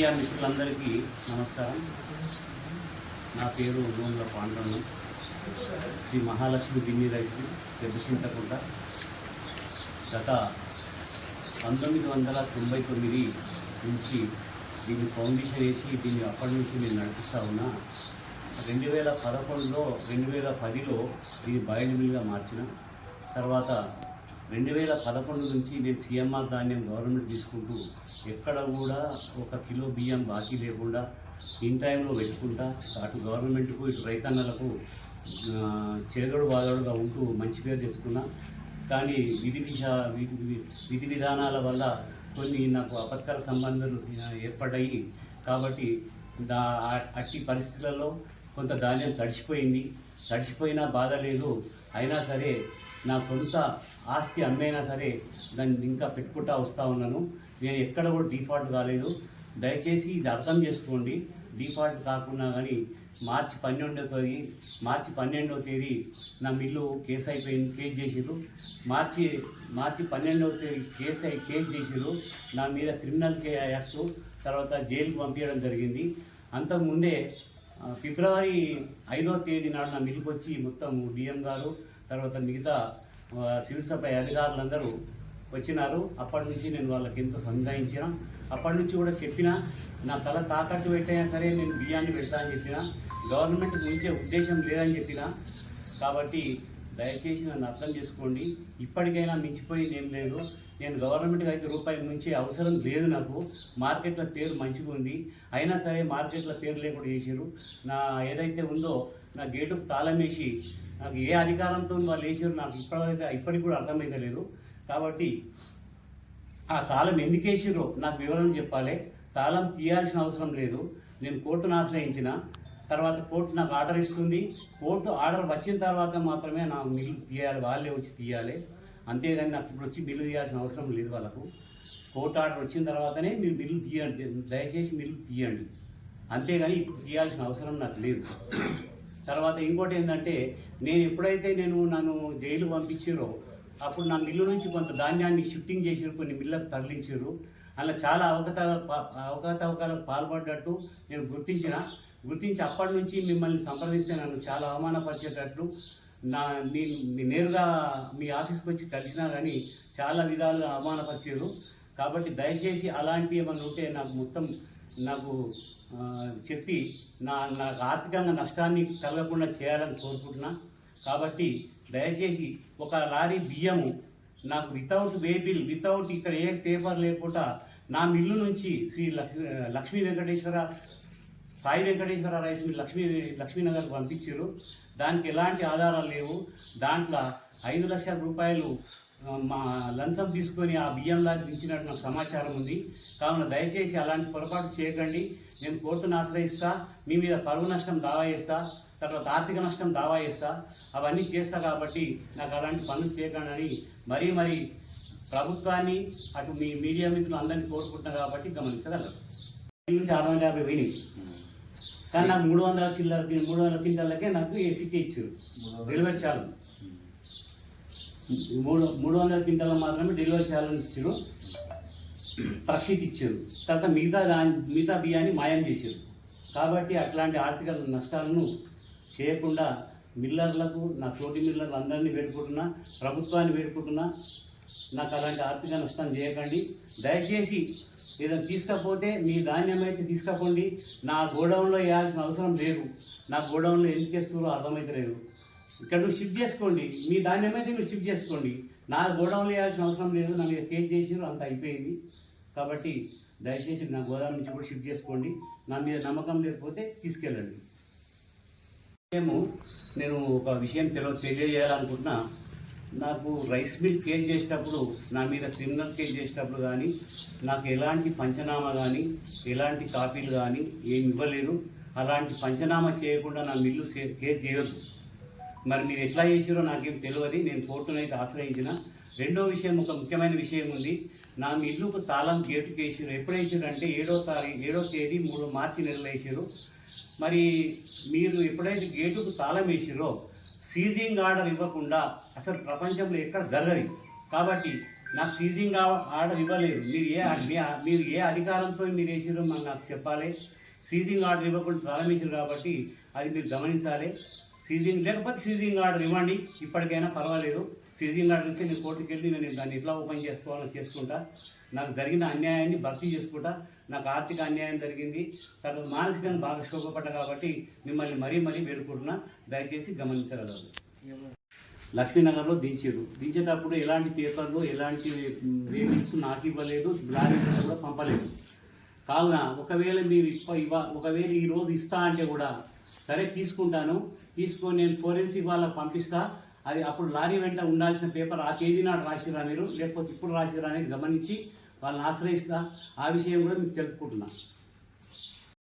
Media మిత్రులందరికీ నమస్కారం. నా పేరు నూనెల పాండురంగం. శ్రీ మహాలక్ష్మి గిన్ని రైతు దెబ్బచింతకుంట. గత 1999 నుంచి దీన్ని ఫౌండేషన్ వేసి దీన్ని అప్పటి నుంచి నేను నడిపిస్తూ ఉన్నా. 2011లో 2010లో దీన్ని బాయిల్ మిల్గా మార్చిన తర్వాత 2011 నుంచి నేను సిఎంఆర్ ధాన్యం గవర్నమెంట్ తీసుకుంటూ ఎక్కడ కూడా 1 కిలో బియ్యం బాకీ లేకుండా ఇన్ టైంలో పెట్టుకుంటా అటు గవర్నమెంట్కు ఇటు రైతన్నలకు చేదోడు వాదోడుగా ఉంటూ మంచి పేరు తెచ్చుకున్నా. కానీ విధి విధానాల వల్ల కొన్ని నాకు అపత్కర సంబంధాలు ఏర్పడ్డాయి. కాబట్టి అట్టి పరిస్థితులలో కొంత ధాన్యం తడిచిపోయినా బాధ లేదు. అయినా సరే నా సొంత ఆస్తి అమ్మైనా సరే దాన్ని ఇంకా పెట్టుకుంటా వస్తూ ఉన్నాను. నేను ఎక్కడ కూడా డిఫాల్ట్ కాలేదు. దయచేసి ఇది అర్థం చేసుకోండి. డిఫాల్ట్ కాకుండా కానీ మార్చి 12వ తేదీ నా మిల్లు కేసు అయిపోయింది. కేసు చేసిర్రు. మార్చి 12వ తేదీ కేసు చేసిర్రు. నా మీద క్రిమినల్ యాక్ట్ తర్వాత జైలుకు పంపించడం జరిగింది. అంతకుముందే ఫిబ్రవరి 5వ తేదీ నాడు నా మిల్లుకి వచ్చి మొత్తం డిఎం గారు తర్వాత మిగతా సివిల్ సప్లై అధికారులందరూ వచ్చినారు. అప్పటి నుంచి నేను వాళ్ళకి ఎంతో సంధాయించిన. అప్పటి నుంచి కూడా చెప్పిన నా తల తాకట్టు పెట్టైనా సరే నేను బియ్యాన్ని పెడతా అని చెప్పిన. గవర్నమెంట్కి ఉంచే ఉద్దేశం లేదని చెప్పిన. కాబట్టి దయచేసి నన్ను అర్థం చేసుకోండి. ఇప్పటికైనా మించిపోయింది ఏం లేదు. నేను గవర్నమెంట్కి ₹5 నుంచే అవసరం లేదు. నాకు మార్కెట్ల పేరు మంచిగా ఉంది. అయినా సరే మార్కెట్ల పేరు లేకుండా చేసారు. నా ఏదైతే ఉందో నా గేటుకు తాళం వేసి నాకు ఏ అధికారంతో వాళ్ళు వేసారు నాకు ఇప్పటికి కూడా అర్థమైతే లేదు. కాబట్టి ఆ తాళం ఎందుకు వేసారో నాకు వివరణ చెప్పాలి. తాళం తీయాల్సిన అవసరం లేదు. నేను కోర్టును ఆశ్రయించిన తర్వాత కోర్టు నాకు ఆర్డర్ ఇస్తుంది. కోర్టు ఆర్డర్ వచ్చిన తర్వాత మాత్రమే నా మిల్లు తీయాలి. వాళ్ళే వచ్చి తీయాలి. అంతేగాని నాకు ఇప్పుడు వచ్చి మిల్లు తీయాల్సిన అవసరం లేదు. వాళ్ళకు కోర్టు ఆర్డర్ వచ్చిన తర్వాతనే మీరు మిల్లు తీయండి. దయచేసి మిల్లు తీయండి. అంతేగాని ఇప్పుడు తీయాల్సిన అవసరం నాకు లేదు. తర్వాత ఇంకోటి ఏంటంటే నేను ఎప్పుడైతే నన్ను జైలు పంపించారో అప్పుడు నా మిల్లు నుంచి కొంత ధాన్యాన్ని షిఫ్టింగ్ చేసారు. కొన్ని మిల్లకు తరలించారు. అలా చాలా అవకతవకలకు పాల్పడ్డట్టు నేను గుర్తించి అప్పటి నుంచి మిమ్మల్ని సంప్రదిస్తే నన్ను చాలా అవమానపరిచేటట్లు నేరుగా మీ ఆఫీస్కి వచ్చి కలిసినా కానీ చాలా విధాలుగా అవమానపరిచారు. కాబట్టి దయచేసి అలాంటి ఏమన్నా ఉంటే నాకు చెప్పి నాకు ఆర్థికంగా నష్టాన్ని కలగకుండా చేయాలని కోరుకుంటున్నా. కాబట్టి దయచేసి 1 లారీ బియ్యము నాకు వితౌట్ వేబిల్ వితౌట్ ఇక్కడ ఏ పేపర్ లేకుండా నా మిల్లు నుంచి శ్రీ సాయి వెంకటేశ్వర రైస్ మిల్ లక్ష్మీనగర్ పంపించారు. దానికి ఎలాంటి ఆధారాలు లేవు. దాంట్లో ₹5 లక్షల మా లంచం తీసుకొని ఆ బియ్యంలాగా దించినట్టు నాకు సమాచారం ఉంది. కావున దయచేసి అలాంటి పొరపాటు చేయకండి. నేను కోర్టును ఆశ్రయిస్తా. మీ మీద పరువు నష్టం దావా చేస్తా. తర్వాత ఆర్థిక నష్టం దావా చేస్తా. అవన్నీ చేస్తా. కాబట్టి నాకు అలాంటి పనులు చేయకండి అని మరీ ప్రభుత్వాన్ని అటు మీ మీడియా మిత్రులు అందరినీ కోరుకుంటున్నారు. కాబట్టి గమనించగలరు. 650 పోయినాయి. కానీ నాకు 300 క్వింటాలకే నాకు ఏసీకే ఇచ్చారు. డెలివరీ చాలు 300 క్వింటాల మాత్రమే డెలివరీ ఛాలెంజ్ ఇచ్చారు. ప్రక్షిత్ ఇచ్చారు. తర్వాత మిగతా బియ్యాన్ని మాయం చేశారు. కాబట్టి అట్లాంటి ఆర్థిక నష్టాలను చేయకుండా మిల్లర్లకు నా తోటి మిల్లర్లు అందరినీ వేడుకుంటున్నా. ప్రభుత్వాన్ని వేడుకుంటున్నా. నాకు అలాంటి ఆర్థిక నష్టం చేయకండి. దయచేసి ఏదైనా తీసుకపోతే మీ ధాన్యం అయితే తీసుకపోండి. నా గోడౌన్లో వేయాల్సిన అవసరం లేదు. నా గోడౌన్లో ఎందుకు వేస్తున్నారో అర్థమైతే లేదు. ఇక్కడ నువ్వు షిఫ్ట్ చేసుకోండి. మీ ధాన్యం అయితే మీరు షిఫ్ట్ చేసుకోండి. నా గోడౌన్లో వేయాల్సిన అవసరం లేదు. నా మీద కేసు చేసారు. అంత అయిపోయింది. కాబట్టి దయచేసి నా గోదాం నుంచి కూడా షిఫ్ట్ చేసుకోండి. నా మీద నమ్మకం లేకపోతే తీసుకెళ్ళండి. నేను ఒక విషయం తెలియజేయాలనుకుంటున్నా. నాకు రైస్ మిల్ కేసు చేసేటప్పుడు నా మీద క్రిమినల్ కేసు చేసేటప్పుడు కానీ నాకు ఎలాంటి పంచనామా కానీ ఎలాంటి కాపీలు కానీ ఏమి ఇవ్వలేదు. అలాంటి పంచనామా చేయకుండా నా మిల్లు కేసు చేయొద్దు. మరి మీరు ఎట్లా చేసారో నాకేం తెలియదు. నేను కోర్టును అయితే ఆశ్రయించిన. రెండో విషయం, ఒక ముఖ్యమైన విషయం ఉంది. నా మిల్లుకు తాళం గేటుకి వేసారు. ఎప్పుడు వేసారు అంటే 7వ తేదీ మార్చి నెలలో వేసారు. మరి మీరు ఎప్పుడైతే గేటుకు తాళం వేసారో సీజింగ్ ఆర్డర్ ఇవ్వకుండా అసలు ప్రపంచంలో ఎక్కడ జరగదు. కాబట్టి నాకు సీజింగ్ ఆర్డర్ ఇవ్వలేదు. మీరు ఏ అధికారంతో మీరు వేసిరో నాకు చెప్పాలి. సీజింగ్ ఆర్డర్ ఇవ్వకుండా ప్రారంభించారు కాబట్టి అది మీరు గమనించాలి. సీజింగ్ లేకపోతే సీజింగ్ ఆర్డర్ ఇవ్వండి, ఇప్పటికైనా పర్వాలేదు. సీజింగ్ ఆర్డర్ ఇస్తే నేను కోర్టుకు వెళ్ళి నేను దాన్ని ఎట్లా ఓపెన్ చేసుకోవాలో చేసుకుంటా. నాకు జరిగిన అన్యాయాన్ని భర్తీ చేసుకుంటా. నాకు ఆర్థిక అన్యాయం జరిగింది, తర్వాత మానసికంగా బాగా శోభపడ్డా కాబట్టి మిమ్మల్ని మరీ వేడుకుంటున్నా, దయచేసి గమనించగలరు. లక్ష్మీనగర్లో దించేటప్పుడు ఎలాంటి పేపర్లు ఎలాంటి రేటింగ్స్ నాకు ఇవ్వలేదు, లారీ కూడా పంపలేదు. కావున ఒకవేళ మీరు ఒకవేళ ఈరోజు ఇస్తా అంటే కూడా సరే తీసుకుంటాను, తీసుకొని నేను ఫోరెన్సిక్ వాళ్ళకి పంపిస్తా. అది అప్పుడు లారీ వెంట ఉండాల్సిన పేపర్ ఆ తేదీ నాడు రాసిరా మీరు, లేకపోతే ఇప్పుడు రాసిరా అనేది గమనించి వాళ్ళని ఆశ్రయిస్తా. ఆ విషయం కూడా మీకు తెలుపుకుంటున్నా.